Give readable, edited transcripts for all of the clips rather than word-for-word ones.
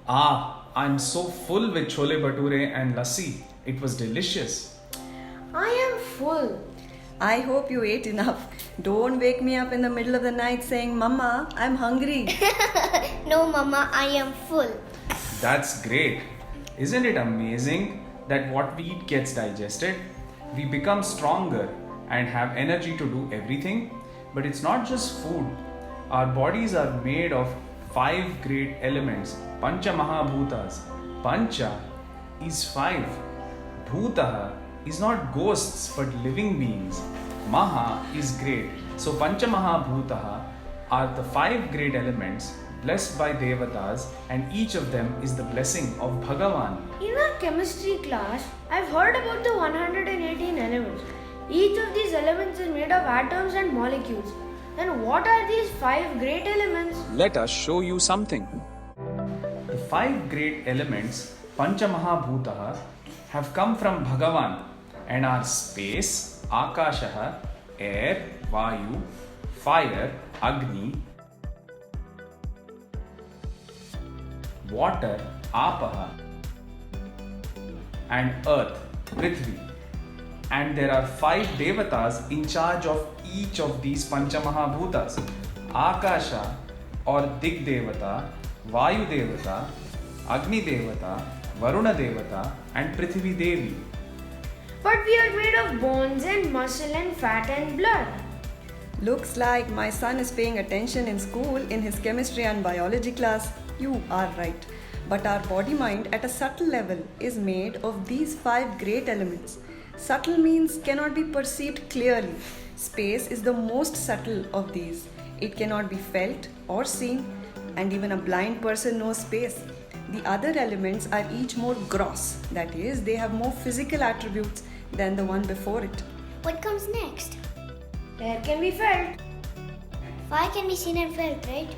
I'm so full with chole bhature and lassi. It was delicious. I am full. I hope you ate enough. Don't wake me up in the middle of the night saying, Mama, I'm hungry. No, Mama, I am full. That's great. Isn't it amazing that what we eat gets digested? We become stronger and have energy to do everything. But it's not just food. Our bodies are made of five great elements, Pancha Mahabhutas. Pancha is five. Bhutaha is not ghosts but living beings. Maha is great. So Pancha Mahabhutaha are the five great elements blessed by Devatas, and each of them is the blessing of Bhagavan. In our chemistry class, I've heard about the 118 elements. Each of these elements is made of atoms and molecules. Then what are these five great elements? Let us show you something. The five great elements, Pancha Mahabhutaha, have come from Bhagavan and are space, Akashaha, air, Vayu, fire, Agni, water, Apaha, and earth, Prithvi. And there are five devatas in charge of each of these Pancha Mahabhutas: Akasha or Dig Devata, Vayu Devata, Agni Devata, Varuna Devata, and Prithvi Devi. But we are made of bones and muscle and fat and blood. Looks like my son is paying attention in school in his chemistry and biology class. You are right. But our body mind at a subtle level is made of these five great elements. Subtle means cannot be perceived clearly. Space is the most subtle of these. It cannot be felt or seen, and even a blind person knows space. The other elements are each more gross, that is, they have more physical attributes than the one before it. What comes next? Air can be felt. Fire can be seen and felt, right?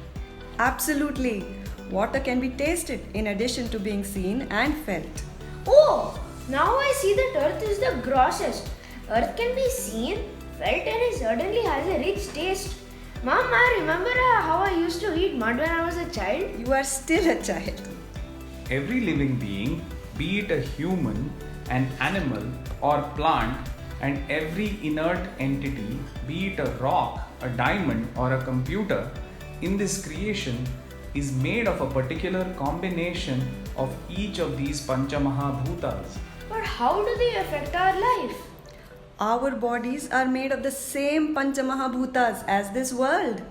Absolutely. Water can be tasted in addition to being seen and felt. Oh, now I see that Earth is the grossest. Earth can be seen, felt, and it certainly has a rich taste. Mom, I remember how I used to eat mud when I was a child. You are still a child. Every living being, be it a human, an animal, or plant, and every inert entity, be it a rock, a diamond, or a computer, in this creation is made of a particular combination of each of these Pancha Mahabhutas. But how do they affect our life? Our bodies are made of the same Panchamahabhutas as this world.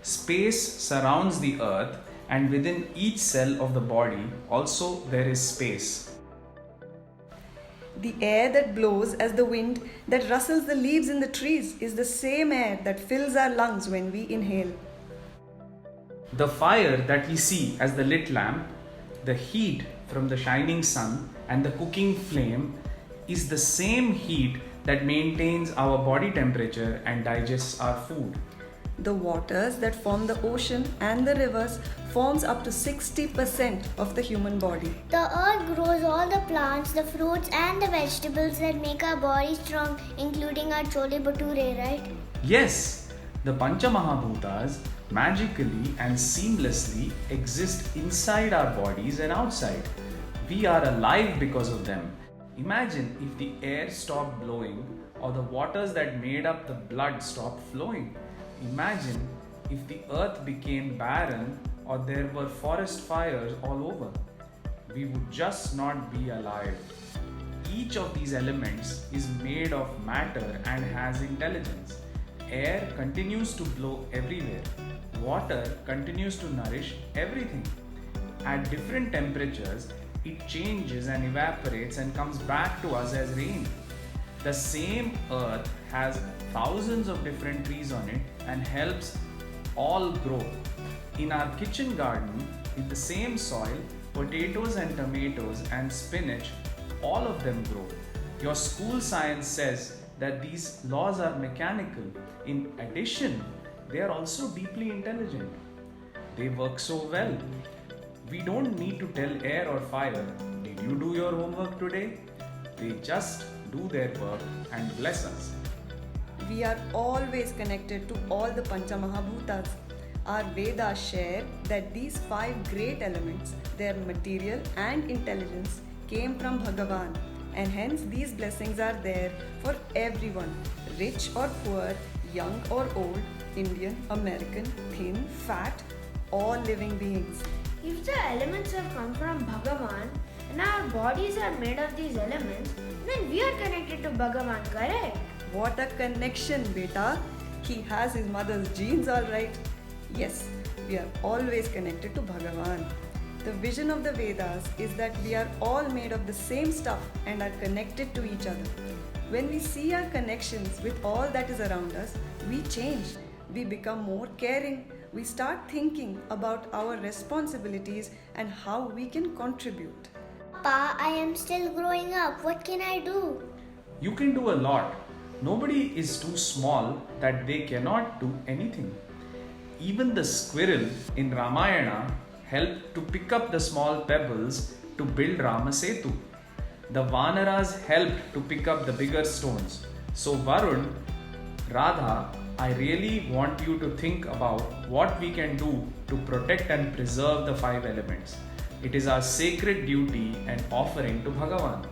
Space surrounds the earth, and within each cell of the body also there is space. The air that blows as the wind that rustles the leaves in the trees is the same air that fills our lungs when we inhale. The fire that we see as the lit lamp, the heat from the shining sun, and the cooking flame is the same heat that maintains our body temperature and digests our food. The waters that form the ocean and the rivers forms up to 60% of the human body. The earth grows all the plants, the fruits, and the vegetables that make our body strong, including our chole bhature, right? Yes, the Pancha Mahabhutas magically and seamlessly exist inside our bodies and outside. We are alive because of them. Imagine if the air stopped blowing or the waters that made up the blood stopped flowing. Imagine if the earth became barren or there were forest fires all over. We would just not be alive. Each of these elements is made of matter and has intelligence. Air continues to blow everywhere. Water continues to nourish everything. At different temperatures, it changes and evaporates and comes back to us as rain. The same earth has thousands of different trees on it and helps all grow. In our kitchen garden, in the same soil, potatoes and tomatoes and spinach, all of them grow. Your school science says that these laws are mechanical. In addition, they are also deeply intelligent. They work so well. We don't need to tell air or fire, did you do your homework today? They just do their work and bless us. We are always connected to all the Panchamahabhutas. Our Vedas share that these 5 great elements, their material and intelligence, came from Bhagavan, and hence these blessings are there for everyone, rich or poor, young or old, Indian, American, thin, fat, all living beings. If the elements have come from Bhagavan and our bodies are made of these elements, then we are connected to Bhagavan, correct? What a connection, beta! He has his mother's genes, alright. Yes, we are always connected to Bhagavan. The vision of the Vedas is that we are all made of the same stuff and are connected to each other. When we see our connections with all that is around us, we change. We become more caring. We start thinking about our responsibilities and how we can contribute. Pa, I am still growing up. What can I do? You can do a lot. Nobody is too small that they cannot do anything. Even the squirrel in Ramayana helped to pick up the small pebbles to build Ramasetu. The Vanaras helped to pick up the bigger stones. So Varun, Radha, I really want you to think about what we can do to protect and preserve the 5 elements. It is our sacred duty and offering to Bhagavan.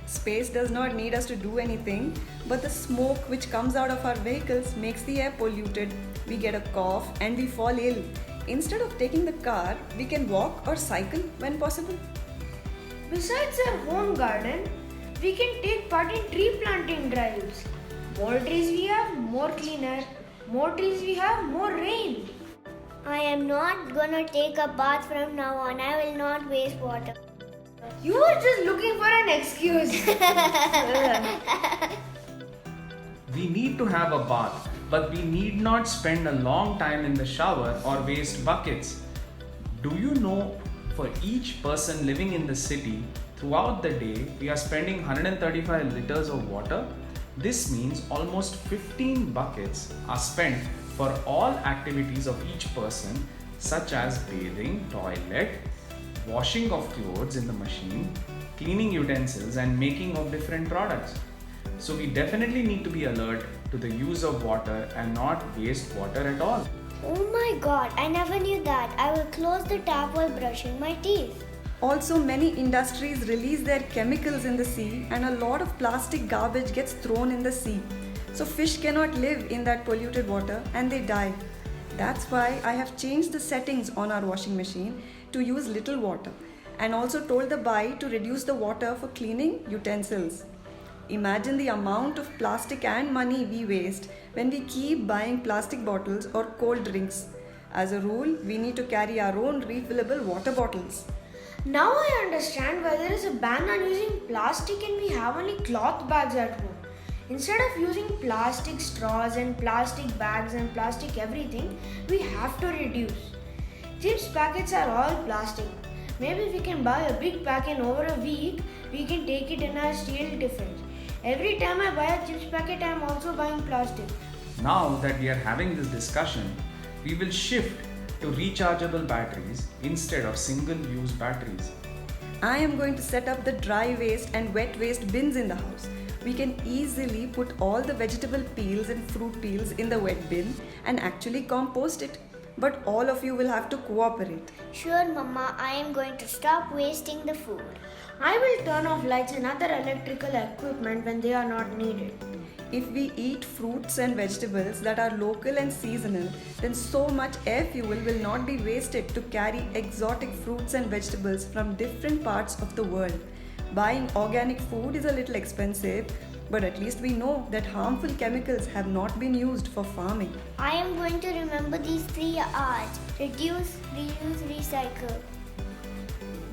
Space does not need us to do anything, but the smoke which comes out of our vehicles makes the air polluted. We get a cough and we fall ill. Instead of taking the car, we can walk or cycle when possible. Besides our home garden, we can take part in tree planting drives. More trees we have, more cleaner. More trees we have, more rain. I am not gonna take a bath from now on. I will not waste water. You were just looking for an excuse. We need to have a bath, but we need not spend a long time in the shower or waste buckets. Do you know, for each person living in the city, throughout the day, we are spending 135 liters of water? This means almost 15 buckets are spent for all activities of each person, such as bathing, toilet, washing of clothes in the machine, cleaning utensils, and making of different products. So we definitely need to be alert to the use of water and not waste water at all. Oh my god, I never knew that. I will close the tap while brushing my teeth. Also, many industries release their chemicals in the sea, and a lot of plastic garbage gets thrown in the sea. So fish cannot live in that polluted water and they die. That's why I have changed the settings on our washing machine to use little water, and also told the bai to reduce the water for cleaning utensils. Imagine the amount of plastic and money we waste when we keep buying plastic bottles or cold drinks. As a rule, we need to carry our own refillable water bottles. Now I understand why there is a ban on using plastic and we have only cloth bags at home. Instead of using plastic straws and plastic bags and plastic everything, we have to reduce. Chips packets are all plastic. Maybe if we can buy a big packet over a week, we can take it in our steel tiffins. Every time I buy a chips packet, I am also buying plastic. Now that we are having this discussion, we will shift to rechargeable batteries instead of single-use batteries. I am going to set up the dry waste and wet waste bins in the house. We can easily put all the vegetable peels and fruit peels in the wet bin and actually compost it. But all of you will have to cooperate. Sure, Mama, I am going to stop wasting the food. I will turn off lights and other electrical equipment when they are not needed. If we eat fruits and vegetables that are local and seasonal, then so much air fuel will not be wasted to carry exotic fruits and vegetables from different parts of the world. Buying organic food is a little expensive, but at least we know that harmful chemicals have not been used for farming. I am going to remember these 3 R's. Reduce, reuse, recycle.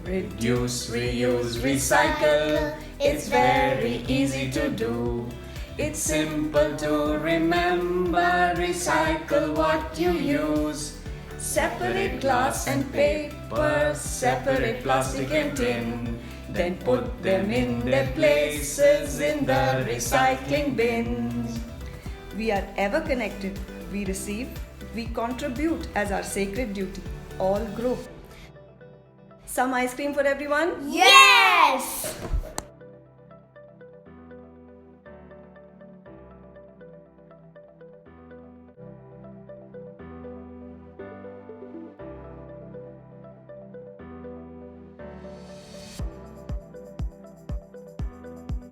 Reduce, reuse, recycle. It's very easy to do. It's simple to remember. Recycle what you use. Separate glass and paper, separate plastic and tin. Then put them in their places in the recycling bins. We are ever connected. We receive, we contribute as our sacred duty. All grow. Some ice cream for everyone? Yes!